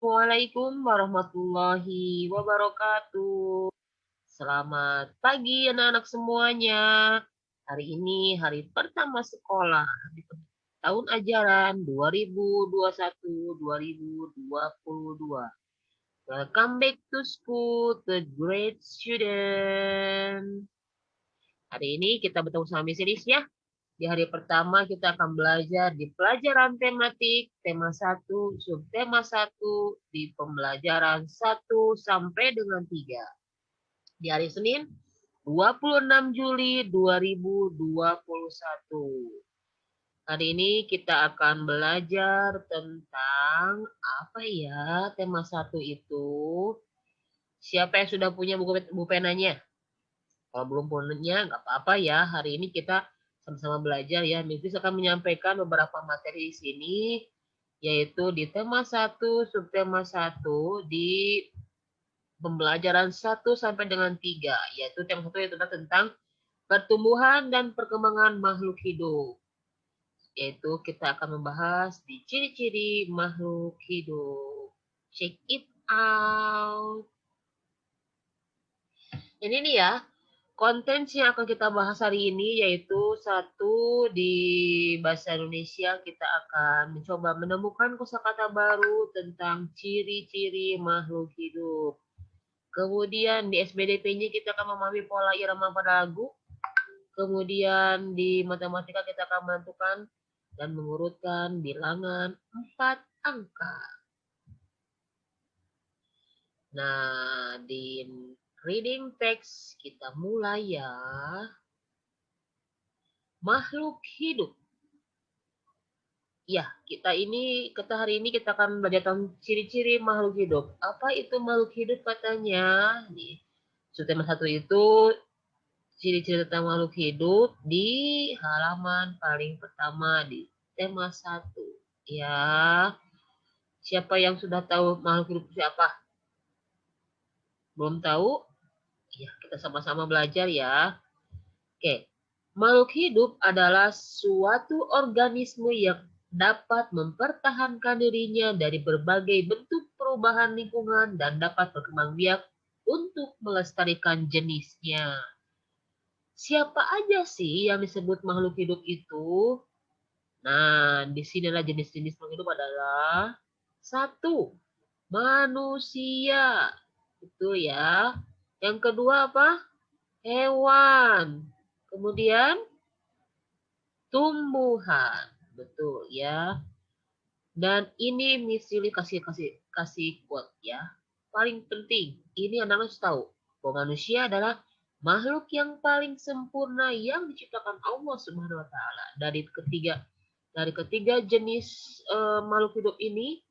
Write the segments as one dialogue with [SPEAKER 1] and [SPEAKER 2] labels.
[SPEAKER 1] Assalamualaikum warahmatullahi wabarakatuh. Selamat pagi anak-anak semuanya. Hari ini hari pertama sekolah di tahun ajaran 2021-2022. Welcome back to school, the great student. Hari ini kita bertemu sama Miss Iris ya. Di hari pertama kita akan belajar di pelajaran tematik, tema 1, subtema 1, di pembelajaran 1 sampai dengan 3. Di hari Senin, 26 Juli 2021. Hari ini kita akan belajar tentang apa ya tema 1 itu. Siapa yang sudah punya buku penanya? Kalau belum punya, nggak apa-apa ya. Hari ini kita sama-sama belajar ya. Miss akan menyampaikan beberapa materi di sini, yaitu di tema 1, subtema 1, di pembelajaran 1 sampai dengan 3, yaitu tema 1 yaitu tentang pertumbuhan dan perkembangan makhluk hidup. Yaitu kita akan membahas di ciri-ciri makhluk hidup. Check it out. Ini nih ya, konten yang akan kita bahas hari ini yaitu satu di bahasa Indonesia kita akan mencoba menemukan kosakata baru tentang ciri-ciri makhluk hidup. Kemudian di SBDP-nya kita akan memahami pola irama pada lagu. Kemudian di matematika kita akan menentukan dan mengurutkan bilangan 4 angka. Nah, di reading text kita mulai ya. Makhluk hidup. Ya, kita hari ini kita akan belajar tentang ciri-ciri makhluk hidup. Apa itu makhluk hidup katanya? Nih, subtema 1 itu ciri-ciri tentang makhluk hidup di halaman paling pertama di tema 1. Ya, siapa yang sudah tahu makhluk hidup siapa? Belum tahu? Ya, kita sama-sama belajar ya. Oke. Makhluk hidup adalah suatu organisme yang dapat mempertahankan dirinya dari berbagai bentuk perubahan lingkungan dan dapat berkembang biak untuk melestarikan jenisnya. Siapa aja sih yang disebut makhluk hidup itu? Nah, di sinilah jenis-jenis makhluk hidup adalah 1. Manusia. Itu ya. Yang kedua apa? Hewan. Kemudian tumbuhan. Betul ya. Dan ini misili kasih quote ya. Paling penting, ini anak harus tahu bahwa manusia adalah makhluk yang paling sempurna yang diciptakan Allah Subhanahu wa taala. Dari ketiga jenis makhluk hidup ini,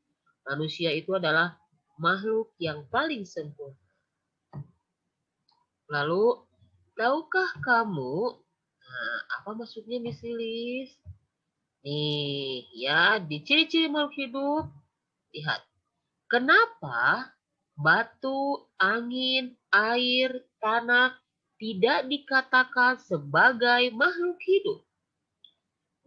[SPEAKER 1] manusia itu adalah makhluk yang paling sempurna. Lalu, tahukah kamu apa maksudnya misilis? Nih, ya, di ciri-ciri makhluk hidup, lihat. Kenapa batu, angin, air, tanah tidak dikatakan sebagai makhluk hidup?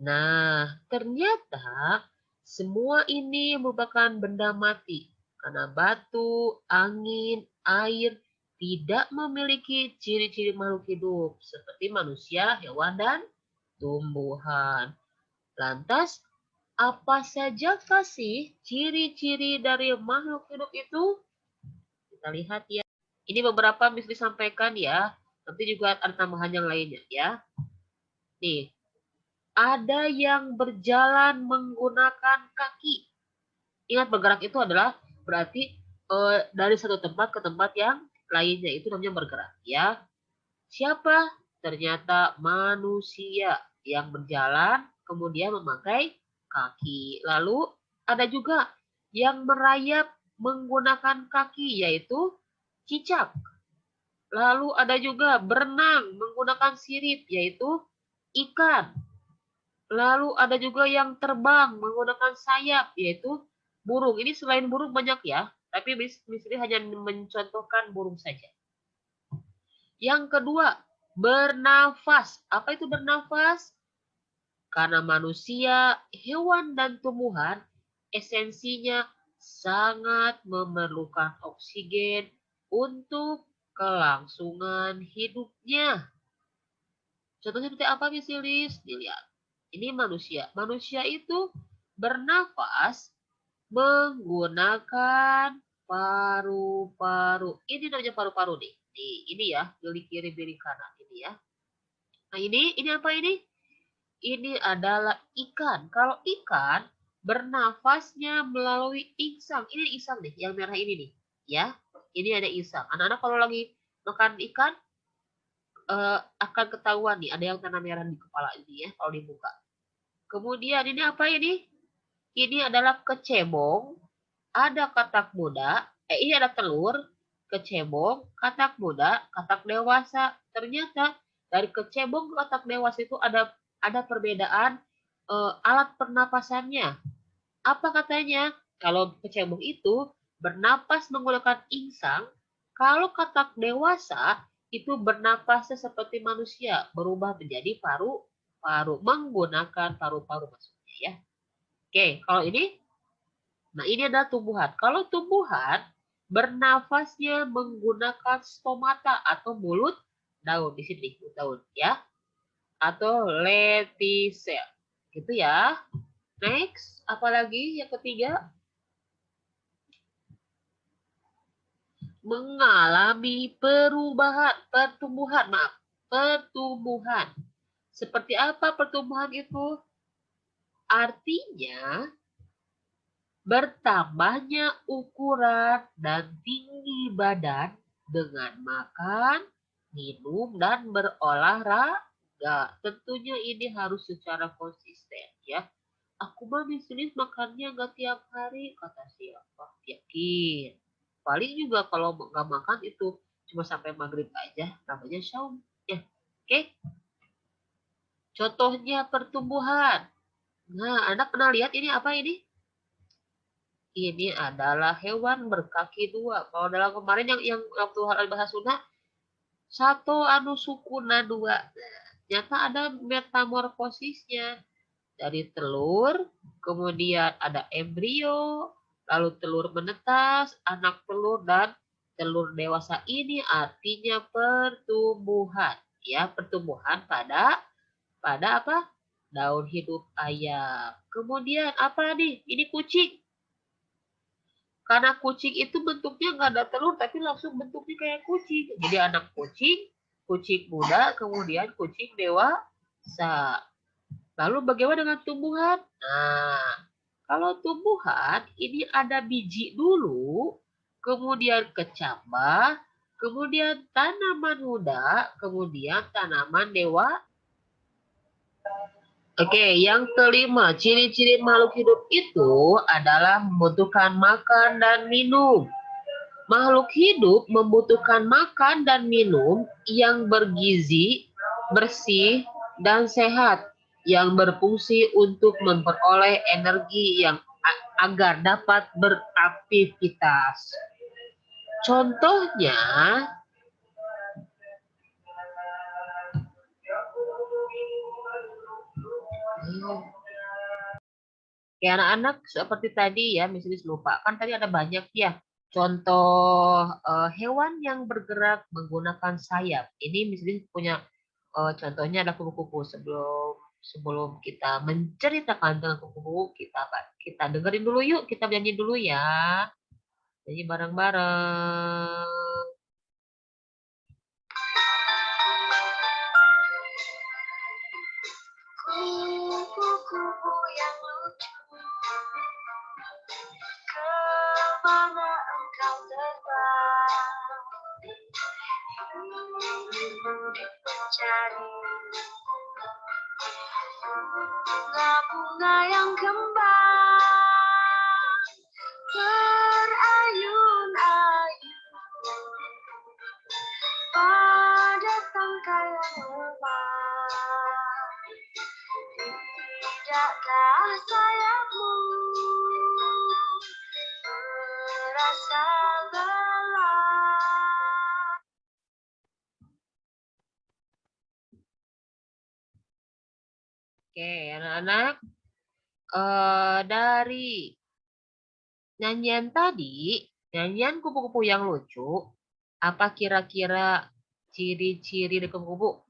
[SPEAKER 1] Nah, ternyata semua ini merupakan benda mati. Karena batu, angin, air tidak memiliki ciri-ciri makhluk hidup seperti manusia, hewan, dan tumbuhan. Lantas, apa saja sih ciri-ciri dari makhluk hidup itu? Kita lihat ya. Ini beberapa bisa disampaikan ya. Nanti juga ada tambahan yang lainnya ya. Nih, ada yang berjalan menggunakan kaki. Ingat bergerak itu adalah berarti dari satu tempat ke tempat yang lainnya itu namanya bergerak ya. Siapa? Ternyata manusia yang berjalan kemudian memakai kaki. Lalu ada juga yang merayap menggunakan kaki yaitu cicak. Lalu ada juga berenang menggunakan sirip yaitu ikan. Lalu ada juga yang terbang menggunakan sayap yaitu burung. Ini selain burung banyak ya, tapi Misri hanya mencontohkan burung saja. Yang kedua, bernafas. Apa itu bernafas? Karena manusia, hewan, dan tumbuhan esensinya sangat memerlukan oksigen untuk kelangsungan hidupnya. Contohnya seperti apa, Miss Lilis? Dilihat. Ini manusia. Manusia itu bernafas menggunakan paru-paru. Ini namanya paru-paru nih. Nih, ini ya, bilik kiri, bilik kanan ini ya. Nah, ini apa ini? Ini adalah ikan. Kalau ikan bernafasnya melalui insang. Ini insang nih, yang merah ini nih. Ya, ini ada insang. Anak-anak kalau lagi makan ikan akan ketahuan nih, ada yang tanah merah di kepala ini ya, kalau dibuka. Kemudian ini apa ini? Ini adalah kecebong, ada katak muda, ini ada telur, kecebong, katak muda, katak dewasa. Ternyata dari kecebong ke katak dewasa itu ada perbedaan alat pernapasannya. Apa katanya? Kalau kecebong itu bernapas menggunakan insang, kalau katak dewasa itu bernapasnya seperti manusia, berubah menjadi paru-paru, menggunakan paru-paru maksudnya ya. Oke, kalau ini, nah ini adalah tumbuhan. Kalau tumbuhan bernafasnya menggunakan stomata atau mulut daun di sini, daun ya, atau letisel, gitu ya. Next, apalagi yang ketiga? Mengalami pertumbuhan. Seperti apa pertumbuhan itu? Artinya bertambahnya ukuran dan tinggi badan dengan makan, minum, dan berolahraga. Tentunya ini harus secara konsisten ya. Aku mah bisnis makannya nggak tiap hari, kata siapa? Yakin. Paling juga kalau nggak makan itu cuma sampai maghrib aja, namanya saum. Ya, oke. Contohnya pertumbuhan. Nah, anak pernah lihat ini apa ini? Ini adalah hewan berkaki dua. Kalau dalam kemarin yang waktu hal bahasa Sunda, satu anu sukuna dua. Nah, ternyata ada metamorfosisnya. Dari telur, kemudian ada embrio, lalu telur menetas, anak telur, dan telur dewasa. Ini artinya pertumbuhan. Ya, pertumbuhan pada apa? Daun hidup ayam. Kemudian apa nih? Ini kucing. Karena kucing itu bentuknya nggak ada telur, tapi langsung bentuknya kayak kucing. Jadi anak kucing, kucing muda, kemudian kucing dewasa. Lalu bagaimana dengan tumbuhan? Nah, kalau tumbuhan ini ada biji dulu, kemudian kecambah, kemudian tanaman muda, kemudian tanaman dewa. Oke, yang kelima, ciri-ciri makhluk hidup itu adalah membutuhkan makan dan minum. Makhluk hidup membutuhkan makan dan minum yang bergizi, bersih, dan sehat, yang berfungsi untuk memperoleh energi yang agar dapat beraktivitas. Contohnya, ya anak-anak seperti tadi ya, misalnya lupa, kan tadi ada banyak ya. Contoh hewan yang bergerak menggunakan sayap. Ini misalnya punya contohnya ada kupu-kupu. Sebelum kita menceritakan tentang kupu-kupu, kita dengerin dulu yuk, kita nyanyi dulu ya. Nyanyi bareng-bareng. Kupu-kupu yang lucu, kemana engkau terbang? Mencari bunga-bunga yang kembang, terayun-ayun pada tangkai yang lemah. Tidakkah sayapmu merasa lelah? Oke, anak-anak, dari Nyanyian kupu-kupu yang lucu, apa kira-kira ciri-ciri dari kupu-kupu?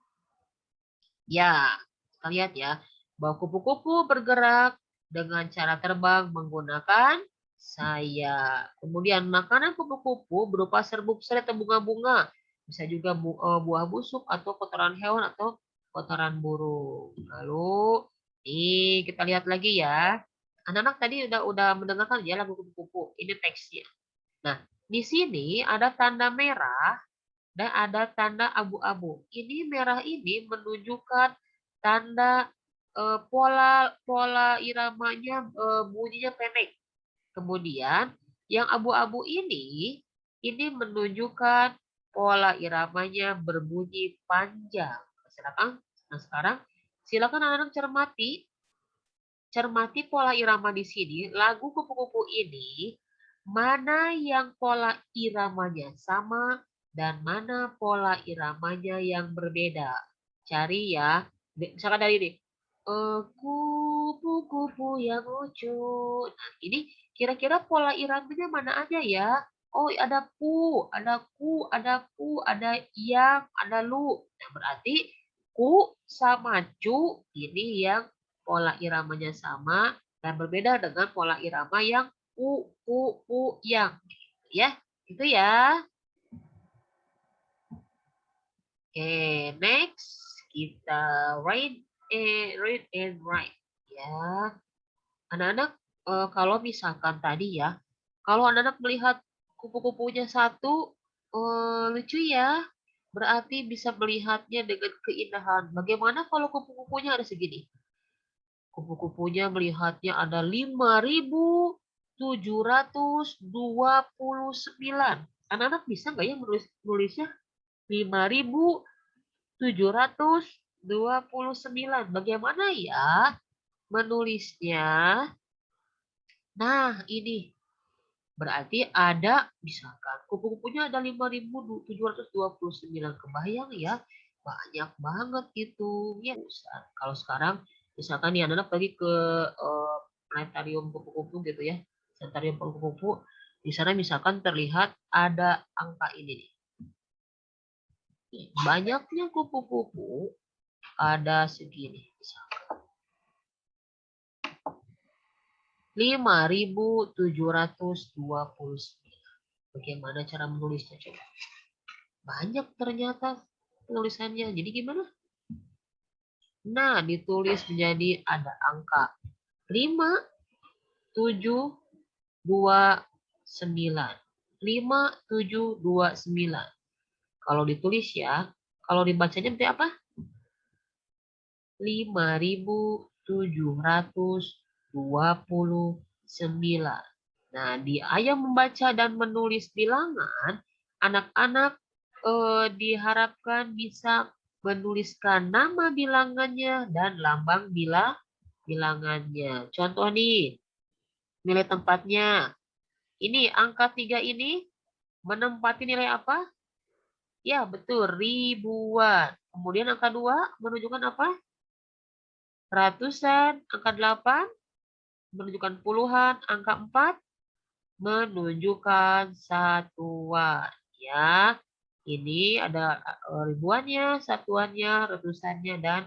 [SPEAKER 1] Ya, kita lihat ya, bahwa kupu-kupu bergerak dengan cara terbang menggunakan sayap. Kemudian makanan kupu-kupu berupa serbuk serai atau bunga-bunga. Bisa juga buah busuk atau kotoran hewan atau kotoran burung. Lalu, nih kita lihat lagi ya. Anak-anak tadi udah mendengarkan ya lagu kupu-kupu. Ini teksnya. Nah, di sini ada tanda merah dan ada tanda abu-abu. Ini merah ini menunjukkan tanda pola pola iramanya bunyinya pendek. Kemudian yang abu-abu ini menunjukkan pola iramanya berbunyi panjang. Nah sekarang silakan anak-anak cermati pola irama di sini. Lagu kupu-kupu ini mana yang pola iramanya sama dan mana pola iramanya yang berbeda. Cari ya. Misalkan dari ini. Kupu-kupu yang lucu. Nah, ini kira-kira pola iramanya mana aja ya? Oh, ada pu, ada ku, ada pu, ada yang, ada lu. Nah, berarti ku sama cu ini yang pola iramanya sama dan berbeda dengan pola irama yang u yang ya. Itu ya. Oke, next kita read and write ya. Anak-anak kalau misalkan tadi ya, kalau anak-anak melihat kupu-kupunya satu lucu ya, berarti bisa melihatnya dengan keindahan. Bagaimana kalau kupu-kupunya ada segini? Kupu-kupunya melihatnya ada 5.729. Anak-anak bisa nggak ya nulisnya 5.729? Bagaimana ya menulisnya? Nah, ini berarti ada misalkan kupu-kupunya ada 5.729. Kebayang ya? Banyak banget itu. Ya, kalau sekarang misalkan nih anak-anak pergi ke planetarium kupu-kupu gitu ya. Planetarium kupu-kupu di sana misalkan terlihat ada angka ini nih. Banyaknya kupu-kupu ada segini misalkan. 5.729. Bagaimana cara menulisnya coba? Banyak ternyata tulisannya. Jadi gimana? Nah, ditulis menjadi ada angka 5, 7, 2, 9. 5, 7, 2, 9. Kalau ditulis ya, kalau dibacanya berarti apa? 5.729. Nah, di ayat membaca dan menulis bilangan, anak-anak diharapkan bisa menuliskan nama bilangannya dan lambang bilangannya. Contoh nih, nilai tempatnya. Ini angka 3 ini menempati nilai apa? Ya, betul, ribuan. Kemudian angka 2 menunjukkan apa? Ratusan. Angka 8 menunjukkan puluhan. Angka 4 menunjukkan satuan. Ya, ini ada ribuannya, satuannya, ratusannya, dan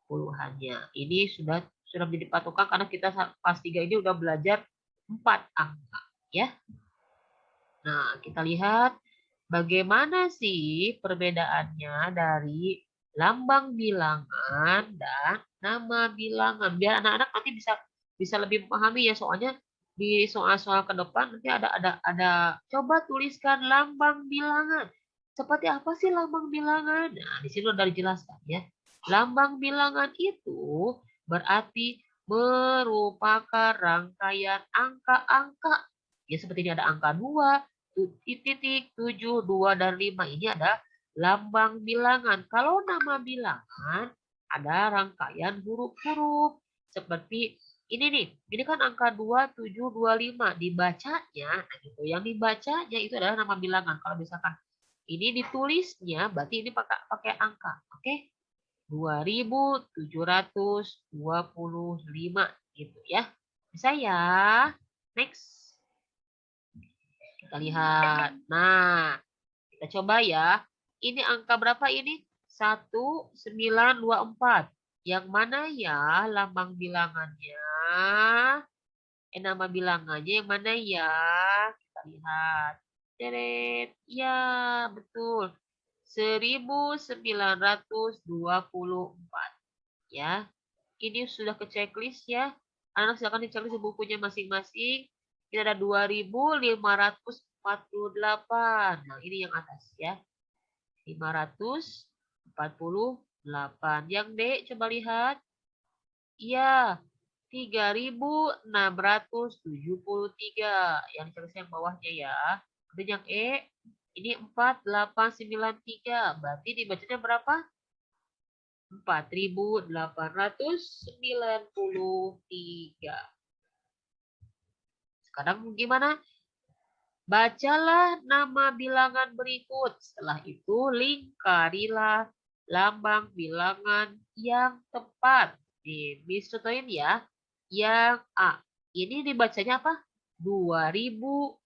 [SPEAKER 1] puluhannya. Ini sudah menjadi patokan karena kita pas 3 ini udah belajar 4 angka. Ya. Nah, kita lihat bagaimana sih perbedaannya dari lambang bilangan dan nama bilangan. Biar anak-anak nanti bisa bisa lebih memahami ya, soalnya di soal-soal ke depan nanti ada coba tuliskan lambang bilangan. Seperti apa sih lambang bilangan? Nah, di sini sudah dijelaskan ya. Lambang bilangan itu berarti merupakan rangkaian angka-angka. Ya seperti ini ada angka 2, titik, 7, 2, dan 5. Ini ada lambang bilangan. Kalau nama bilangan ada rangkaian huruf-huruf. Seperti ini nih. Ini kan angka 2, 7, 2, 5. Dibacanya, nah gitu. Yang dibacanya itu adalah nama bilangan. Kalau misalkan ini ditulisnya, berarti ini pakai angka. Oke? 2.725 gitu ya. Bisa ya. Next. Kita lihat. Nah, kita coba ya. Ini angka berapa ini? 1924. Yang mana ya lambang bilangannya? Nama bilangannya yang mana ya? Kita lihat. Teret. Ya, betul. 1924. Ya. Ini sudah ke checklist ya. Anak silakan di checklist bukunya masing-masing. Ini ada 2548. Nah, ini yang atas ya. 548. Yang D coba lihat. Iya, 3673. Yang checklist yang bawahnya ya. Kemudian yang E, ini 4893. Berarti dibacanya berapa? 4893. Sekarang gimana? Bacalah nama bilangan berikut. Setelah itu lingkarilah lambang bilangan yang tepat. Nih, Miss contohin ya. Yang A. Ini dibacanya apa? 2914.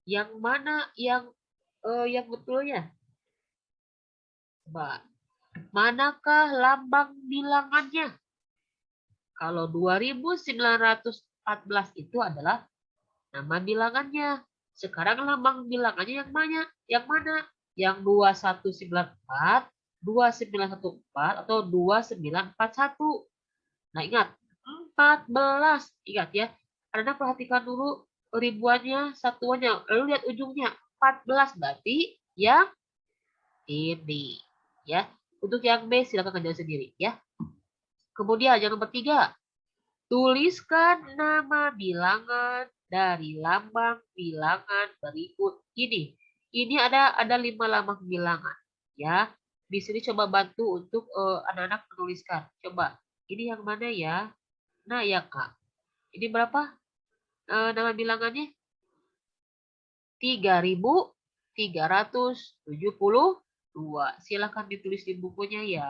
[SPEAKER 1] Yang mana yang betulnya? Coba. Manakah lambang bilangannya? Kalau 2914 itu adalah nama bilangannya. Sekarang lambang bilangannya yang mana? Yang mana? Yang 2194, 2914 atau 2941. Nah, ingat 14. Ingat ya. Anda perhatikan dulu ribuannya, satuannya. Lalu lihat ujungnya 14 berarti yang ini ya. Untuk yang B silakan kerjakan sendiri ya. Kemudian yang nomor 3, tuliskan nama bilangan dari lambang bilangan berikut ini. Ini ada 5 lambang bilangan ya. Di sini coba bantu untuk anak-anak menuliskan. Coba. Ini yang mana ya? Nah, ya Kak. Ini berapa nama bilangannya? 3372. Silakan ditulis di bukunya ya.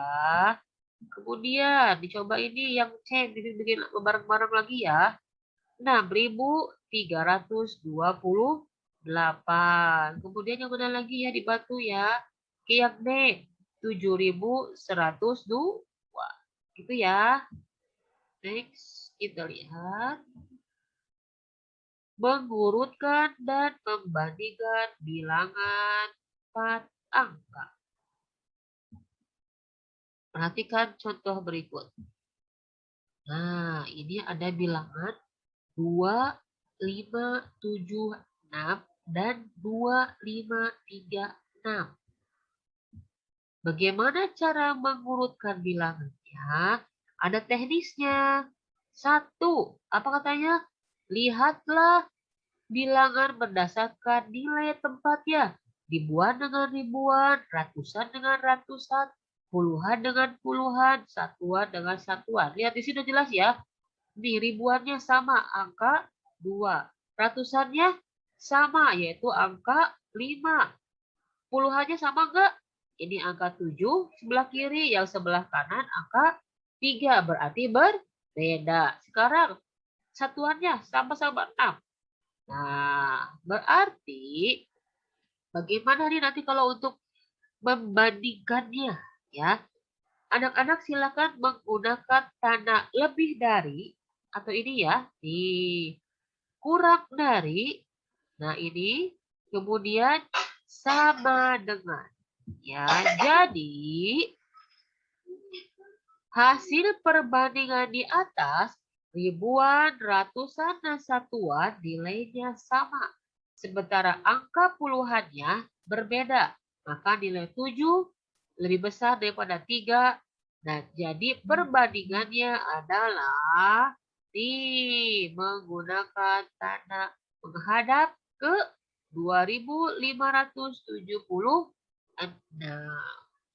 [SPEAKER 1] Kemudian dicoba ini yang C, bikin bareng-bareng lagi ya. 6328. Kemudian yang mana lagi ya dibantu ya. Oke, yang D 7102. Gitu ya. Next, kita lihat. Mengurutkan dan membandingkan bilangan 4 angka. Perhatikan contoh berikut. Nah, ini ada bilangan 2, 5, 7, 6, dan 2, 5, 3, 6. Bagaimana cara mengurutkan bilangannya? Ada teknisnya. 1, apa katanya? Lihatlah bilangan berdasarkan nilai tempatnya. Ribuan dengan ribuan, ratusan dengan ratusan, puluhan dengan puluhan, satuan dengan satuan. Lihat di sini jelas ya. Nih ribuannya sama, angka 2. Ratusannya sama, yaitu angka 5. Puluhannya sama enggak? Ini angka 7, sebelah kiri, yang sebelah kanan angka 3. Berarti berbeda. Sekarang satuannya sama-sama 6. Nah, berarti bagaimana nih nanti kalau untuk membandingkannya ya? Anak-anak silakan menggunakan tanda lebih dari atau ini ya, di kurang dari. Nah, ini kemudian sama dengan ya. Jadi hasil perbandingan di atas ribuan, ratusan, dan satuan nilainya sama. Sementara angka puluhannya berbeda. Maka nilai 7 lebih besar daripada 3. Nah, jadi perbandingannya adalah menggunakan tanda menghadap ke 2576.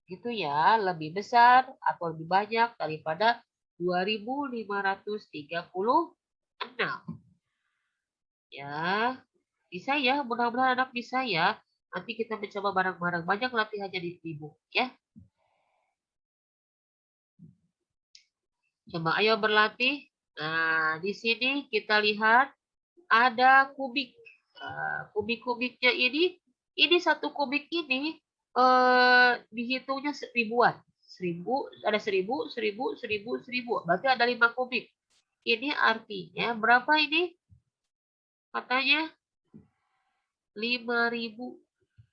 [SPEAKER 1] Gitu ya, lebih besar atau lebih banyak daripada 2536. Ya, bisa ya, mudah-mudahan anak bisa ya. Nanti kita mencoba bareng-bareng, banyak latihannya di buku ya. Coba ayo berlatih. Nah, di sini kita lihat ada kubik. Kubik-kubiknya ini satu kubik ini dihitungnya ribuan. Ada 1000, 1000, 1000, 1000. Berarti ada 5 kubik. Ini artinya berapa ini? Katanya 5.000.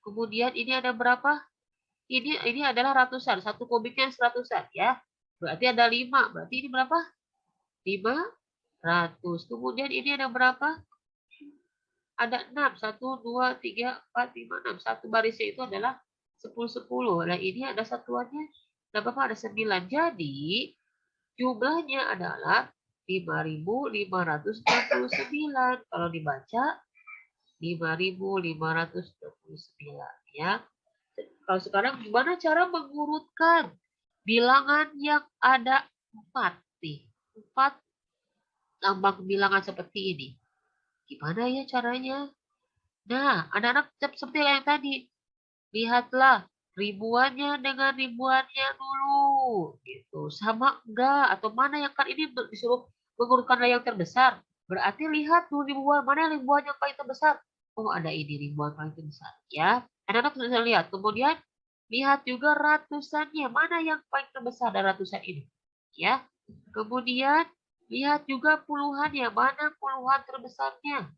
[SPEAKER 1] Kemudian ini ada berapa? Ini adalah ratusan. Satu kubiknya 100-an ya. Berarti ada 5. Berarti ini berapa? 500. Kemudian ini ada berapa? Ada 6. 1, 2, 3, 4, 5, 6. Satu barisnya itu adalah 10, 10. Nah, ini ada satuannya. Nah, Bapak ada 9. Jadi, jumlahnya adalah 5.569. Kalau dibaca, 5.569. Ya. Kalau sekarang gimana cara mengurutkan bilangan yang ada 4 nih? 4 lambang bilangan seperti ini. Gimana ya caranya? Nah, anak-anak seperti yang tadi. Lihatlah ribuannya dengan ribuannya dulu. Gitu. Sama enggak? Atau mana yang kan ini disuruh mengurutkan yang terbesar. Berarti lihat dulu ribuan. Mana yang ribuan yang paling terbesar? Oh, ada ini ribuan paling terbesar. Ya, anak-anak bisa lihat. Kemudian lihat juga ratusannya. Mana yang paling terbesar dari ratusan ini? Ya. Kemudian lihat juga puluhannya. Mana puluhan terbesarnya?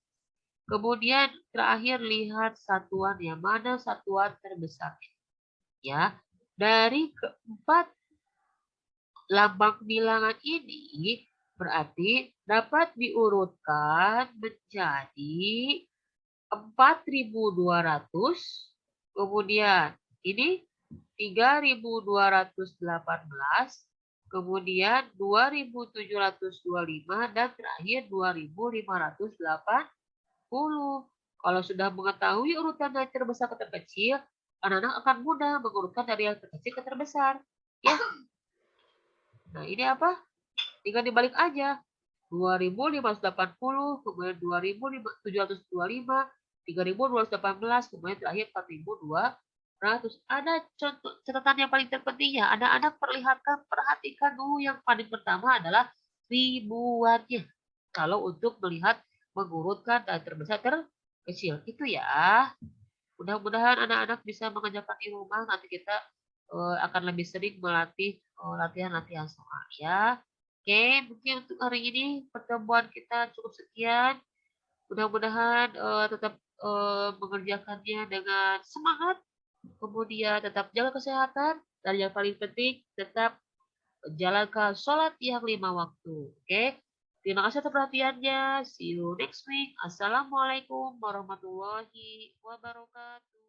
[SPEAKER 1] Kemudian terakhir lihat satuan yang mana satuan terbesarnya. Ya, dari keempat lambang bilangan ini berarti dapat diurutkan menjadi 4.200. Kemudian ini 3.218. Kemudian 2.725 dan terakhir 2.580. Kalau sudah mengetahui urutan dari terbesar ke terkecil, anak-anak akan mudah mengurutkan dari yang terkecil ke terbesar. Ya. Nah, ini apa? Tinggal dibalik aja. 2.580, kemudian 2.725, 3.218, kemudian terakhir 4.200. Ada contoh catatan yang paling terpenting ya. Anak-anak perhatikan dulu yang paling pertama adalah ribuannya. Kalau untuk melihat mengurutkan dari terbesar terkecil. Itu ya. Mudah-mudahan anak-anak bisa mengerjakan di rumah. Nanti kita akan lebih sering melatih latihan-latihan soal ya. Oke, mungkin untuk hari ini pertemuan kita cukup sekian. Mudah-mudahan tetap mengerjakannya dengan semangat. Kemudian tetap jaga kesehatan. Dan yang paling penting tetap jalankan sholat yang 5 waktu. Oke. Terima kasih atas perhatiannya. See you next week. Assalamualaikum warahmatullahi wabarakatuh.